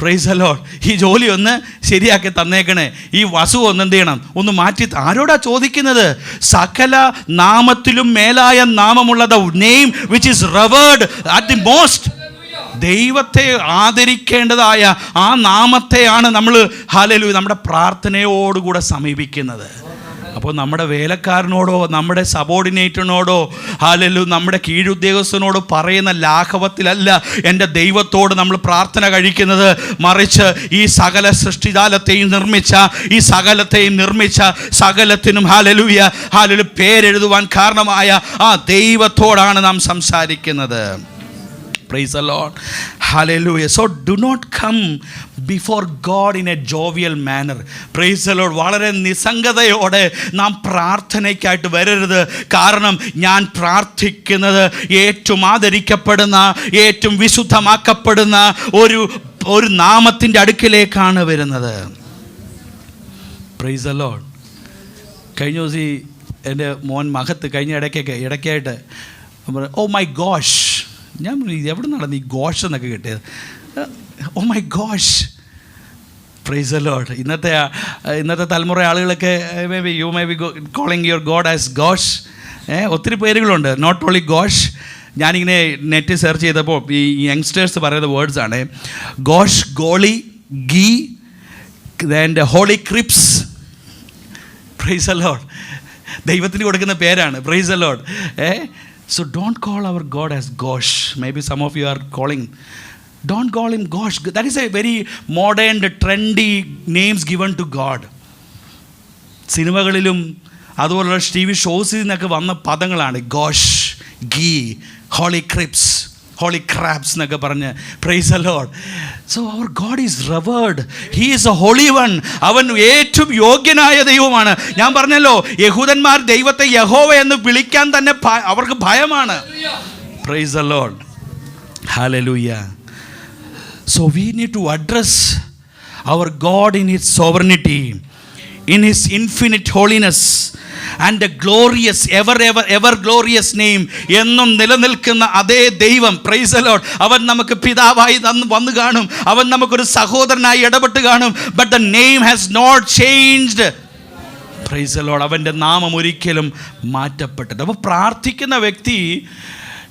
പ്രൈസ് ദി ലോർഡ്, ഈ ജോലി ഒന്ന് ശരിയാക്കി തന്നേക്കണേ, ഈ വസു ഒന്ന് എന്ത് ചെയ്യണം, ഒന്ന് മാറ്റി. ആരോടാ ചോദിക്കുന്നത്? സകല നാമത്തിലും മേലായ നാമമുള്ള the name which is revered at the most. ദൈവത്തെ ആദരിക്കേണ്ടതായ ആ നാമത്തെയാണ് നമ്മൾ ഹല്ലേലൂയ നമ്മുടെ പ്രാർത്ഥനയോടുകൂടെ സമീപിക്കുന്നത്. അപ്പോൾ നമ്മുടെ വേലക്കാരനോടോ നമ്മുടെ സബോർഡിനേറ്റിനോടോ ഹല്ലേലൂയ നമ്മുടെ കീഴുദ്യോഗസ്ഥനോട് പറയുന്ന ലാഘവത്തിലല്ല എൻ്റെ ദൈവത്തോട് നമ്മൾ പ്രാർത്ഥന കഴിക്കുന്നത്. മറിച്ച് ഈ സകല സൃഷ്ടിജാലത്തെയും നിർമ്മിച്ച സകലത്തിനും ഹല്ലേലൂയ പേരെഴുതുവാൻ കാരണമായ ആ ദൈവത്തോടാണ് നാം സംസാരിക്കുന്നത്. Praise the Lord. Hallelujah. So do not come before God in a jovial manner. Praise the Lord. വളരെ നിസ്സംഗതയോടെ നാം പ്രാർത്ഥനയ്ക്കായിട്ട് വരരുത്. കാരണം ഞാൻ പ്രാർത്ഥിക്കുന്നത് ഏറ്റവും ആദരിക്കപ്പെടുന്ന, ഏറ്റവും വിശുദ്ധമാക്കപ്പെടുന്ന ഒരു നാമത്തിൻ്റെ അടുക്കിലേക്കാണ് വരുന്നത്. Price the Lord. കഴിഞ്ഞ ദിവസം എൻ്റെ മോൻ മഹത്ത് കഴിഞ്ഞ ഇടയ്ക്കായിട്ട് ഓ മൈ ഗോഷ്, ഞാൻ എവിടെ നടന്ന് ഈ ഗോഷ് എന്നൊക്കെ കിട്ടിയത്? Oh my gosh. Praise the Lord. ഇന്നത്തെ തലമുറ ആളുകളൊക്കെ you may be calling your God as gosh. ഒത്തിരി പേരുകളുണ്ട്, നോട്ട് ഓൺലി ഗോഷ്. ഞാനിങ്ങനെ നെറ്റ് സെർച്ച് ചെയ്തപ്പോൾ ഈ യങ്സ്റ്റേഴ്സ് പറയുന്ന വേർഡ്സ് ആണ് gosh, golly, gee and holy crips. Praise the Lord. ദൈവത്തിന് കൊടുക്കുന്ന പേരാണ്. Praise the Lord. So don't call our God as Gosh. Maybe some of you are calling. Don't call him Gosh. That is a very modern, trendy names given to God. സിനിമകളിലും അതുപോലുള്ള TV ഷോസിൽ നിന്നൊക്കെ വന്ന പദങ്ങളാണ് gosh, gee, holy cripes, holy crabs എന്നൊക്കെ പറഞ്ഞ്. Praise the Lord. So our God is revered. He is a holy one. അവൻ ഏറ്റവും യോഗ്യനായ ദൈവമാണ്. ഞാൻ പറഞ്ഞല്ലോ, യഹൂദന്മാർ ദൈവത്തെ യഹോവ എന്ന് വിളിക്കാൻ തന്നെ അവർക്ക് ഭയമാണ്. Praise the Lord. Hallelujah. So we need to address our God in his sovereignty, in his infinite holiness and the glorious ever glorious name. എന്നും നിലനിൽക്കുന്ന അതേ ദൈവം. Price the Lord. അവൻ നമുക്ക് പിതാവായി വന്നു കാണും, അവൻ നമുക്കൊരു സഹോദരനായി ഇടപെട്ട് കാണും. But the name has not changed. Praise the Lord. അവൻ്റെ നാമം ഒരിക്കലും മാറ്റപ്പെട്ടിട്ട്. അപ്പോൾ പ്രാർത്ഥിക്കുന്ന വ്യക്തി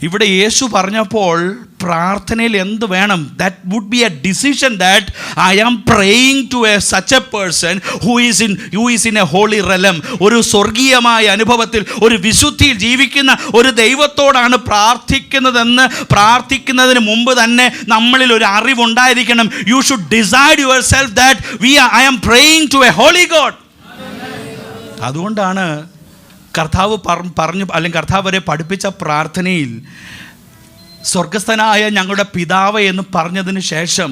ഇവിടെ യേശു പറഞ്ഞപ്പോൾ പ്രാർത്ഥനയിൽ എന്ത് വേണം? That would be a decision that I am praying to such a person who is in a holy realm. ഒരു സ്വർഗീയമായ അനുഭവത്തിൽ, ഒരു വിശുദ്ധിയിൽ ജീവിക്കുന്ന ഒരു ദൈവത്തോടാണ് പ്രാർത്ഥിക്കുന്നതിന് മുമ്പ് തന്നെ നമ്മളിൽ ഒരു അറിവുണ്ടായിരിക്കണം. You should decide yourself that I am praying to a holy God. അതുകൊണ്ടാണ് കർത്താവ് പറഞ്ഞു, അല്ലെങ്കിൽ കർത്താവ് വരെ പഠിപ്പിച്ച പ്രാർത്ഥനയിൽ സ്വർഗസ്ഥനായ ഞങ്ങളുടെ പിതാവ് എന്ന് പറഞ്ഞതിന് ശേഷം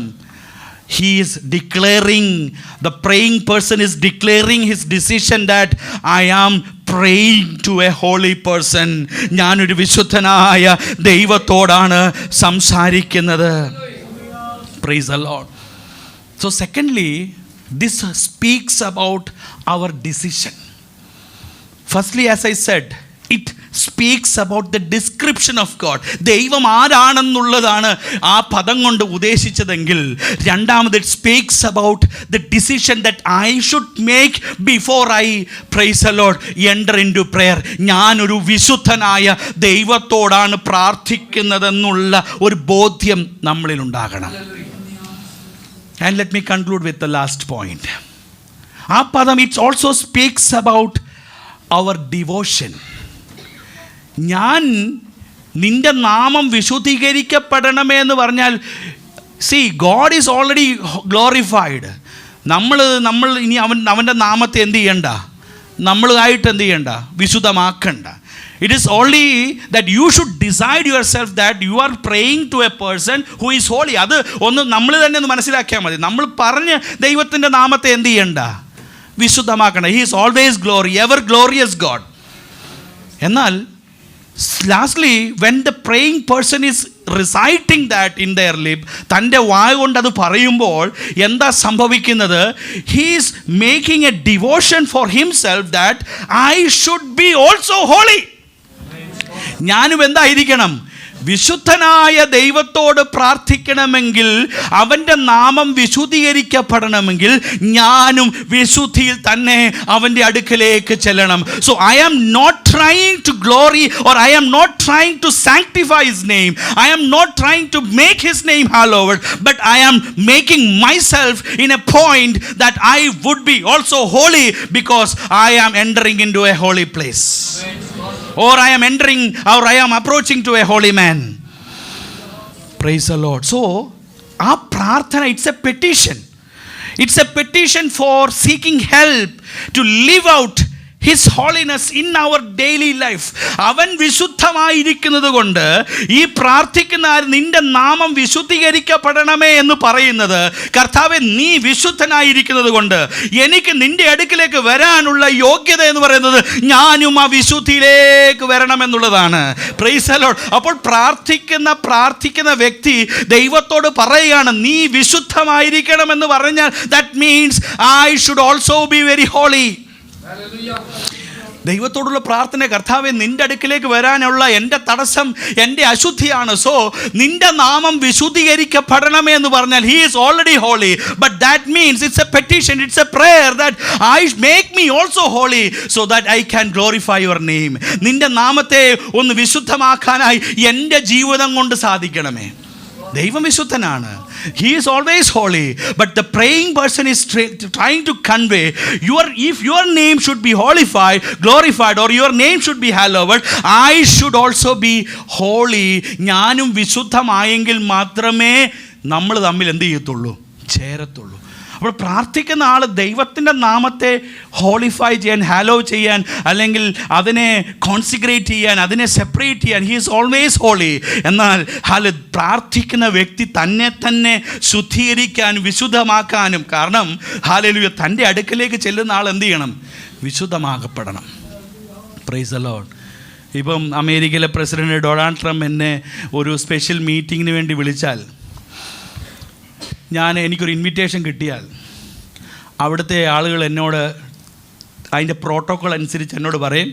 he is declaring, the praying person is declaring his decision that I am praying to a holy person. ഞാനൊരു വിശുദ്ധനായ ദൈവത്തോടാണ് സംസാരിക്കുന്നത്. Praise the Lord. So secondly, this speaks about our decision. Firstly, as I said, it speaks about the description of God. ദൈവം ആരാണെന്നുള്ളതാണ് ആ പദം കൊണ്ട് ഉദ്ദേശിച്ചതെങ്കിൽ, രണ്ടാമത് it speaks about the decision that I should make before I, praise the Lord, enter into prayer. ഞാനൊരു വിശുദ്ധനായ ദൈവത്തോടാണ് പ്രാർത്ഥിക്കുന്നതെന്നുള്ള ഒരു ബോധ്യം നമ്മളിൽ ഉണ്ടാകണം. And let me conclude with the last point. ആ പദം it also speaks about our devotion. ഞാൻ നിന്റെ നാമം വിശുദ്ധീകരിക്കപ്പെടണമേ എന്ന് പറഞ്ഞാൽ, see God is already glorified. നമ്മൾ ഇനി അവൻ്റെ നാമത്തെ എന്ത് ചെയ്യണ്ട? നമ്മളായിട്ട് എന്ത് ചെയ്യണ്ട? വിശുദ്ധമാക്കണ്ട. It is only that you should decide yourself that you are praying to a person who is holy. അത് നമ്മൾ തന്നെ ഒന്ന് മനസ്സിലാക്കിയാൽ മതി. നമ്മൾ പറഞ്ഞ് ദൈവത്തിൻ്റെ നാമത്തെ എന്ത് ചെയ്യണ്ട? വിശുദ്ധമാക്കണം. He is always glory, ever glorious God. എന്നാൽ lastly when the praying person is reciting that in their lip, തൻ്റെ വായ കൊണ്ട് അത് പറയുമ്പോൾ എന്താ സംഭവിക്കുന്നത്? He is making a devotion for himself that I should be also holy. ഞാനും എന്തായിരിക്കണം? വിശുദ്ധനായ ദൈവത്തോട് പ്രാർത്ഥിക്കണമെങ്കിൽ, അവൻ്റെ നാമം വിശുദ്ധീകരിക്കപ്പെടണമെങ്കിൽ ഞാനും വിശുദ്ധിയിൽ തന്നെ അവൻ്റെ അടുക്കലേക്ക് ചെല്ലണം. So I am not trying to glory or I am not trying to sanctify his name. I am not trying to make his name hallowed, but I am making myself in a point that I would be also holy because I am entering into a holy place. Or I am entering, or I am approaching to a holy man. Praise the Lord. So, our prarthana, it's a petition. It's a petition for seeking help to live out his holiness in our daily life. അവൻ വിശുദ്ധമായിരിക്കുന്നത് കൊണ്ട് ഈ പ്രാർത്ഥിക്കുന്ന നിന്റെ നാമം വിശുദ്ധീകരിക്കപ്പെടണമേ എന്ന് പറയുന്നത്, കർത്താവെ നീ വിശുദ്ധനായിരിക്കുന്നത് കൊണ്ട് എനിക്ക് നിന്റെ അടുക്കിലേക്ക് വരാനുള്ള യോഗ്യത എന്ന് പറയുന്നത് ഞാനും ആ വിശുദ്ധിയിലേക്ക് വരണമെന്നുള്ളതാണ്. Praise the Lord. അപ്പോൾ പ്രാർത്ഥിക്കുന്ന വ്യക്തി ദൈവത്തോട് പറയുകയാണ്, നീ വിശുദ്ധമായിരിക്കണം എന്ന് പറഞ്ഞാൽ that means I should also be very holy. ദൈവത്തോടുള്ള പ്രാർത്ഥന, കർത്താവെ നിന്റെ അടുക്കിലേക്ക് വരാനുള്ള എൻ്റെ തടസ്സം എൻ്റെ അശുദ്ധിയാണ്. സോ നിന്റെ നാമം വിശുദ്ധീകരിക്കപ്പെടണമേ എന്ന് പറഞ്ഞാൽ he is already holy. But that means it's a petition, it's a prayer that I make me also holy so that I can glorify your name. നിന്റെ നാമത്തെ ഒന്ന് വിശുദ്ധമാക്കാനായി എൻ്റെ ജീവിതം കൊണ്ട് സാധിക്കണമേ. ദൈവം വിശുദ്ധനാണ്. He is always holy, but the praying person is trying to convey if your name should be glorified, or your name should be hallowed, I should also be holy. ഞാനും വിശുദ്ധമായെങ്കിൽ മാത്രമേ നമ്മൾ തമ്മിൽ എന്ത് ചെയ്യത്തുള്ളൂ? ചേരത്തുള്ളൂ. അപ്പോൾ പ്രാർത്ഥിക്കുന്ന ആൾ ദൈവത്തിൻ്റെ നാമത്തെ ഹോളിഫൈ ചെയ്യാൻ, ഹാലോ ചെയ്യാൻ, അല്ലെങ്കിൽ അതിനെ കോൺസിഗ്രേറ്റ് ചെയ്യാൻ, അതിനെ സെപ്പറേറ്റ് ചെയ്യാൻ, ഹി ഈസ് ഓൾവേസ് ഹോളി. എന്നാൽ പ്രാർത്ഥിക്കുന്ന വ്യക്തി തന്നെ ശുദ്ധീകരിക്കാനും വിശുദ്ധമാക്കാനും, കാരണം ഹല്ലേലൂയ, തൻ്റെ അടുക്കലേക്ക് ചെല്ലുന്ന ആൾ എന്ത് ചെയ്യണം? വിശുദ്ധമാകപ്പെടണം. Praise the Lord. ഇപ്പം അമേരിക്കയിലെ പ്രസിഡന്റ് ഡൊണാൾഡ് ട്രംപ് എന്നെ ഒരു സ്പെഷ്യൽ മീറ്റിങ്ങിന് വേണ്ടി വിളിച്ചാൽ, എനിക്കൊരു ഇൻവിറ്റേഷൻ കിട്ടിയാൽ അവിടുത്തെ ആളുകൾ എന്നോട് അതിൻ്റെ പ്രോട്ടോക്കോൾ അനുസരിച്ച് എന്നോട് പറയും,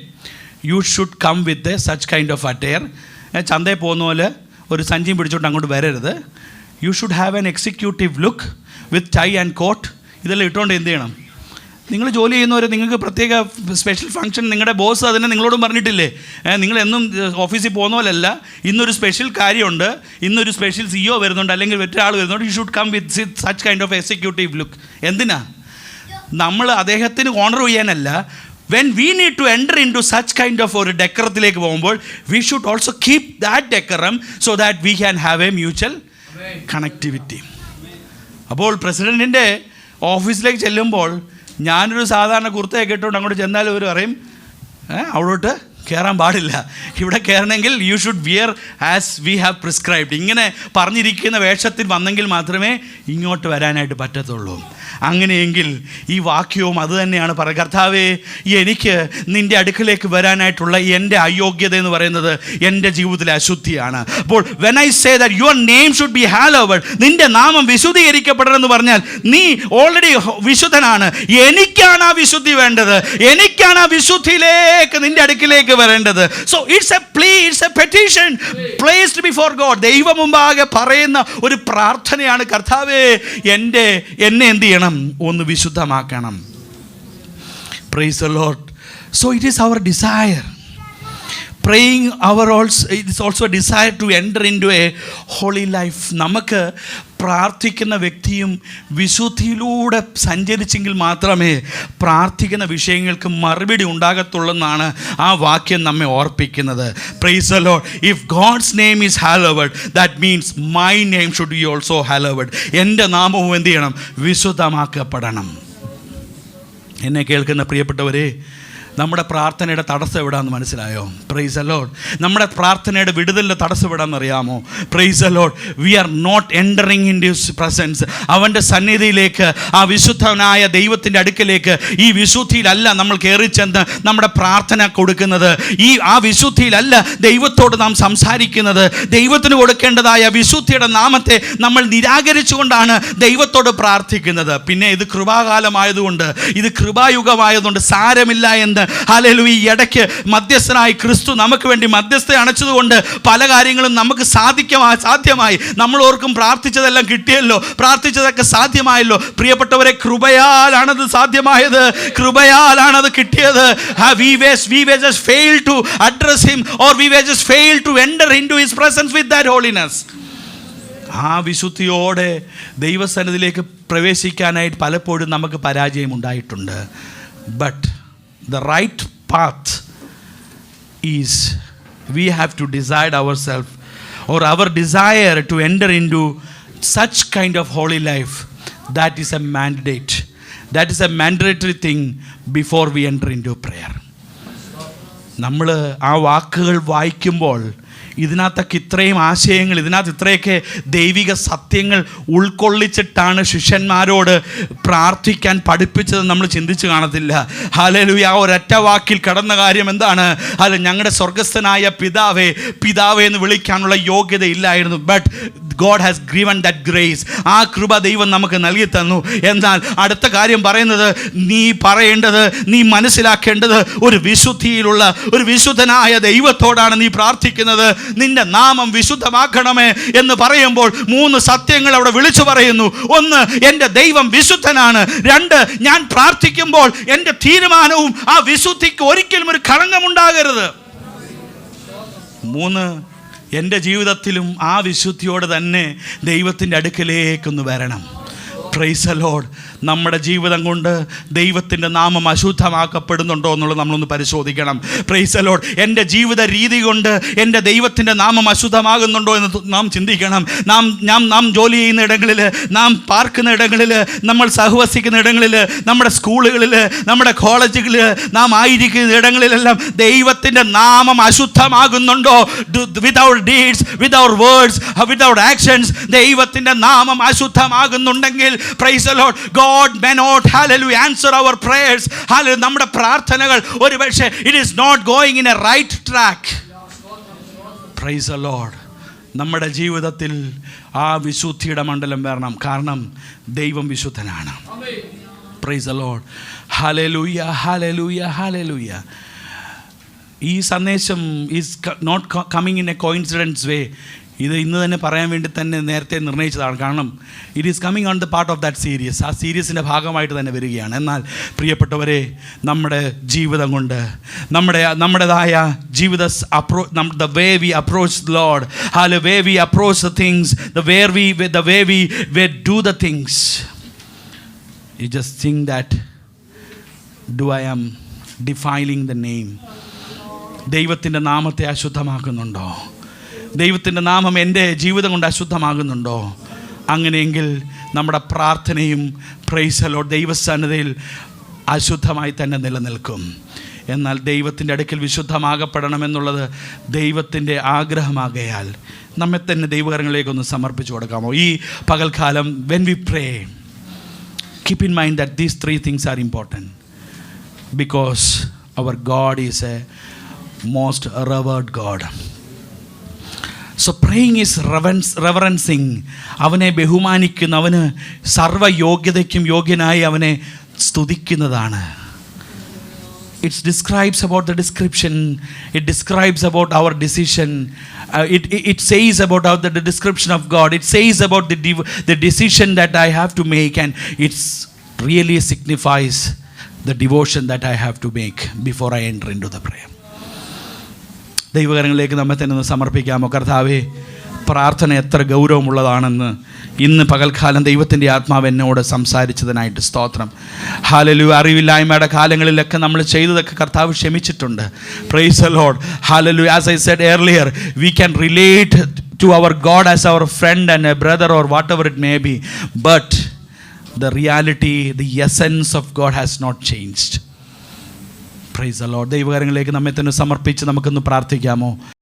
you should come with such kind of attire. ചന്തയിൽ പോകുന്ന പോലെ ഒരു സഞ്ചിയും പിടിച്ചോണ്ട് അങ്ങോട്ട് വരരുത്. You should have an executive look with tie and coat. ഇതെല്ലാം ഇട്ടുകൊണ്ട് എന്ത് ചെയ്യണം? നിങ്ങൾ ജോലി ചെയ്യുന്നവർ, നിങ്ങൾക്ക് പ്രത്യേക സ്പെഷ്യൽ ഫംഗ്ഷൻ നിങ്ങളുടെ ബോസ് അതിനെ നിങ്ങളോടും പറഞ്ഞിട്ടില്ലേ? നിങ്ങളെന്നും ഓഫീസിൽ പോകുന്ന പോലെയല്ല, ഇന്നൊരു സ്പെഷ്യൽ കാര്യമുണ്ട്, ഇന്നൊരു സ്പെഷ്യൽ CEO വരുന്നുണ്ട്, അല്ലെങ്കിൽ മറ്റൊരാൾ വരുന്നുണ്ട്, you should come with such kind of executive look. എന്തിനാ? നമ്മൾ അദ്ദേഹത്തിന് ഓണർ ചെയ്യാനല്ല. When we need to enter in to such kind of ഒരു ഡെക്കറത്തിലേക്ക് പോകുമ്പോൾ we should also keep that decorum so that we can have a mutual connectivity. അപ്പോൾ പ്രസിഡൻറ്റിൻ്റെ ഓഫീസിലേക്ക് ചെല്ലുമ്പോൾ ഞാനൊരു സാധാരണ കുർത്തയൊക്കെ ഇട്ടുകൊണ്ട് അങ്ങോട്ട് ചെന്നാൽ അവർ പറയും, അവിടോട്ട് കയറാൻ പാടില്ല, ഇവിടെ കയറണമെങ്കിൽ you should wear as we have prescribed. ഇങ്ങനെ പറഞ്ഞിരിക്കുന്ന വേഷത്തിൽ വന്നെങ്കിൽ മാത്രമേ ഇങ്ങോട്ട് വരാനായിട്ട് പറ്റത്തുള്ളൂ. അങ്ങനെയെങ്കിൽ ഈ വാക്യവും അത് തന്നെയാണ് പറയുക, കർത്താവേ എനിക്ക് നിൻ്റെ അടുക്കലേക്ക് വരാനായിട്ടുള്ള എൻ്റെ അയോഗ്യത എന്ന് പറയുന്നത് എൻ്റെ ജീവിതത്തിലെ അശുദ്ധിയാണ്. അപ്പോൾ when I say that your name should be hallowed, നിൻ്റെ നാമം വിശുദ്ധീകരിക്കപ്പെടണമെന്ന് പറഞ്ഞാൽ നീ ഓൾറെഡി വിശുദ്ധനാണ്. എനിക്കാണ് ആ വിശുദ്ധി വേണ്ടത്, എനിക്കാണ് ആ വിശുദ്ധിയിലേക്ക് നിൻ്റെ അടുക്കിലേക്ക് വരേണ്ടത്. So it's a plea, it's a petition placed before God. ദൈവം മുമ്പാകെ പറയുന്ന ഒരു പ്രാർത്ഥനയാണ്, കർത്താവേ എന്നെ എന്ത് ചെയ്യണം? ഒന്ന് വിശുദ്ധമാക്കണം. Praise the Lord. So it is our desire. Praying it is also a desire to enter into a holy life. നമുക്ക് പ്രാർത്ഥിക്കുന്ന വ്യക്തിയും വിശുദ്ധിയിലൂടെ സഞ്ചരിച്ചെങ്കിൽ മാത്രമേ പ്രാർത്ഥിക്കുന്ന വിഷയങ്ങൾക്ക് മറുപടി ഉണ്ടാകത്തുള്ളെന്നാണ് ആ വാക്യം നമ്മെ ഓർപ്പിക്കുന്നത്. Praise the Lord. If God's name is hallowed, that means my name should be also hallowed. എൻ്റെ നാമവും എന്ത് ചെയ്യണം? വിശുദ്ധമാക്കപ്പെടണം. എന്നെ കേൾക്കുന്ന പ്രിയപ്പെട്ടവരെ, നമ്മുടെ പ്രാർത്ഥനയുടെ തടസ്സം എവിടാന്ന് മനസ്സിലായോ? Praise the Lord. നമ്മുടെ പ്രാർത്ഥനയുടെ വിടുതലിൻ്റെ തടസ്സം എവിടാന്നറിയാമോ? Praise the Lord. We are not entering in his presence. അവൻ്റെ സന്നിധിയിലേക്ക്, ആ വിശുദ്ധനായ ദൈവത്തിൻ്റെ അടുക്കലേക്ക് ഈ വിശുദ്ധിയിലല്ല നമ്മൾ കയറി ചെന്ന് നമ്മുടെ പ്രാർത്ഥന കൊടുക്കുന്നത്. ആ വിശുദ്ധിയിലല്ല ദൈവത്തോട് നാം സംസാരിക്കുന്നത്. ദൈവത്തിന് കൊടുക്കേണ്ടതായ വിശുദ്ധിയുടെ നാമത്തെ നമ്മൾ നിരാകരിച്ചുകൊണ്ടാണ് ദൈവത്തോട് പ്രാർത്ഥിക്കുന്നത്. പിന്നെ ഇത് കൃപാകാലമായതുകൊണ്ട്, ഇത് കൃപായുഗമായതുകൊണ്ട് സാരമില്ല എന്ന് ഹല്ലേലൂയ. ഇടയ്ക്ക് മധ്യസ്ഥനായി ക്രിസ്തു നമുക്ക് വേണ്ടി മധ്യസ്ഥ അണച്ചതുകൊണ്ട് പല കാര്യങ്ങളും നമുക്ക് സാധ്യമായി. നമ്മൾ ഓർക്കും പ്രാർത്ഥിച്ചതെല്ലാം കിട്ടിയല്ലോ, പ്രാർത്ഥിച്ചതൊക്കെ സാധ്യമായല്ലോ. പ്രിയപ്പെട്ടവരെ, കൃപയാലാണത് സാധ്യമായത്, കൃപയാലാണത് കിട്ടിയത്. We were just failed to address him, or we were just failed to enter into his presence with that holiness. ആ വിശുദ്ധിയോടെ ദൈവസന്നിധിയിലേക്ക് പ്രവേശിക്കാനായിട്ട് പലപ്പോഴും നമുക്ക് പരാജയം ഉണ്ടായിട്ടുണ്ട്. But the right path is we have to decide ourselves, or our desire to enter into such kind of holy life, that is a mandate, that is a mandatory thing before we enter into prayer. നമ്മൾ ആ വാക്കുകൾ വായിക്കുമ്പോൾ ഇതിനകത്തൊക്കെ ഇത്രയും ആശയങ്ങൾ, ഇതിനകത്ത് ഇത്രയൊക്കെ ദൈവിക സത്യങ്ങൾ ഉൾക്കൊള്ളിച്ചിട്ടാണ് ശിഷ്യന്മാരോട് പ്രാർത്ഥിക്കാൻ പഠിപ്പിച്ചത് നമ്മൾ ചിന്തിച്ച് കാണത്തില്ല. ഹല്ലേലൂയ. ആ ഒരൊറ്റ വാക്കിൽ കടന്ന കാര്യം എന്താണ്? അല്ല, ഞങ്ങളുടെ സ്വർഗസ്ഥനായ പിതാവേ പിതാവേ എന്ന് വിളിക്കാനുള്ള യോഗ്യത ഇല്ലായിരുന്നു. But God has given that grace. ആ കൃപ ദൈവം നമുക്ക് നൽകി തന്നു. എന്നാൽ അടുത്ത കാര്യം പറയുന്നത്, നീ പറയേണ്ടത്, നീ മനസ്സിലാക്കേണ്ടത്, ഒരു വിശുദ്ധിയിലുള്ള ഒരു വിശുദ്ധനായ ദൈവത്തോടാണ് നീ പ്രാർത്ഥിക്കുന്നത്. നിന്റെ നാമം വിശുദ്ധമാക്കണമേ എന്ന് പറയുമ്പോൾ 3 സത്യങ്ങൾ അവിടെ വിളിച്ചു പറയുന്നു. 1, എൻ്റെ ദൈവം വിശുദ്ധനാണ്. 2, ഞാൻ പ്രാർത്ഥിക്കുമ്പോൾ എൻ്റെ തീരുമാനവും ആ വിശുദ്ധിക്ക് ഒരിക്കലും ഒരു കളങ്കമുണ്ടാകരുത്. 3, എൻ്റെ ജീവിതത്തിലും ആ വിശുദ്ധിയോടെ തന്നെ ദൈവത്തിൻ്റെ അടുക്കലേക്കൊന്ന് വരണം. Price the Lord. നമ്മുടെ ജീവിതം കൊണ്ട് ദൈവത്തിൻ്റെ നാമം അശുദ്ധമാക്കപ്പെടുന്നുണ്ടോ എന്നുള്ളത് നമ്മളൊന്ന് പരിശോധിക്കണം. Price the Lord. എൻ്റെ ജീവിത രീതി കൊണ്ട് എൻ്റെ ദൈവത്തിൻ്റെ നാമം അശുദ്ധമാകുന്നുണ്ടോ എന്ന് നാം ചിന്തിക്കണം. നാം ജോലി ചെയ്യുന്ന ഇടങ്ങളിൽ, നാം പാർക്കുന്ന ഇടങ്ങളിൽ, നമ്മൾ സഹവസിക്കുന്ന ഇടങ്ങളിൽ, നമ്മുടെ സ്കൂളുകളിൽ, നമ്മുടെ കോളേജുകളിൽ, നാം ആയിരിക്കുന്ന ഇടങ്ങളിലെല്ലാം ദൈവത്തിൻ്റെ നാമം അശുദ്ധമാകുന്നുണ്ടോ? Without deeds, without words, without actions ദൈവത്തിൻ്റെ നാമം അശുദ്ധമാകുന്നുണ്ടെങ്കിൽ, praise the Lord, God may not, hallelujah, answer our prayers. Hallelujah. നമ്മുടെ പ്രാർത്ഥനകൾ ഒരുപക്ഷെ it is not going in a right track. Praise the Lord. നമ്മുടെ ജീവിതത്തിൽ ആ വിശുദ്ധിയുടെ മണ്ഡലം വരണം. കാരണം ദൈവം വിശുദ്ധനാണ്. Praise the Lord. Hallelujah, hallelujah, hallelujah. ഈ സന്ദേശം is not coming in a coincidence way. ഇത് ഇന്ന് തന്നെ പറയാൻ വേണ്ടി തന്നെ നേരത്തെ നിർണയിച്ചതാണ്. കാരണം it is coming on the part of that series. ആ സീരീസിൻ്റെ ഭാഗമായിട്ട് തന്നെ വരികയാണ്. എന്നാൽ പ്രിയപ്പെട്ടവരെ, നമ്മുടെ ജീവിതം കൊണ്ട് നമ്മുടേതായ ജീവിത the way we approach Lord, way we approach the things, the way we do the things, you just think that do I am defiling the name. ദൈവത്തിൻ്റെ നാമത്തെ അശുദ്ധമാക്കുന്നുണ്ടോ? ദൈവത്തിൻ്റെ നാമം എൻ്റെ ജീവിതം കൊണ്ട് അശുദ്ധമാകുന്നുണ്ടോ? അങ്ങനെയെങ്കിൽ നമ്മുടെ പ്രാർത്ഥനയും പ്രൈസ് ദി ലോർഡ് ദൈവസന്നിധിയിൽ അശുദ്ധമായി തന്നെ നിലനിൽക്കും. എന്നാൽ ദൈവത്തിൻ്റെ അടുക്കൽ വിശുദ്ധമാകപ്പെടണമെന്നുള്ളത് ദൈവത്തിൻ്റെ ആഗ്രഹമാകയാൽ നമ്മെ തന്നെ ദൈവകരങ്ങളിലേക്കൊന്ന് സമർപ്പിച്ചു കൊടുക്കാമോ? ഈ പകൽക്കാലം when we pray, keep in mind that these 3 things are important, because our God is a most revered God. So praying is reverencing. അവനെ ബഹുമാനിക്കുന്ന, അവന് സർവ്വയോഗ്യതയ്ക്കും യോഗ്യനായി അവനെ സ്തുതിക്കുന്നതാണ്. It describes about the description. It describes about our decision. It says about the description of God. It says about the decision that I have to make, and it really signifies the devotion that I have to make before I enter into the prayer. ദൈവകരങ്ങളിലേക്ക് നമ്മെ തന്നെ ഒന്ന് സമർപ്പിക്കാമോ? കർത്താവേ, പ്രാർത്ഥന എത്ര ഗൗരവമുള്ളതാണെന്ന് ഇന്ന് പകൽക്കാലം ദൈവത്തിൻ്റെ ആത്മാവ് എന്നോട് സംസാരിച്ചതിനായിട്ട് സ്തോത്രം. ഹല്ലേലൂയ. അറിവില്ലായ്മയുടെ കാലങ്ങളിലൊക്കെ നമ്മൾ ചെയ്തതൊക്കെ കർത്താവ് ക്ഷമിച്ചിട്ടുണ്ട്. Praise the Lord. Hallelujah. As I said earlier, we can relate to our God as our friend and a brother or whatever it may be, but the reality, the essence of God has not changed. Praise the Lord. ദൈവകരങ്ങളിലേക്ക് നമ്മെ തന്നെ സമർപ്പിച്ച് നമുക്കൊന്ന് പ്രാർത്ഥിക്കാമോ?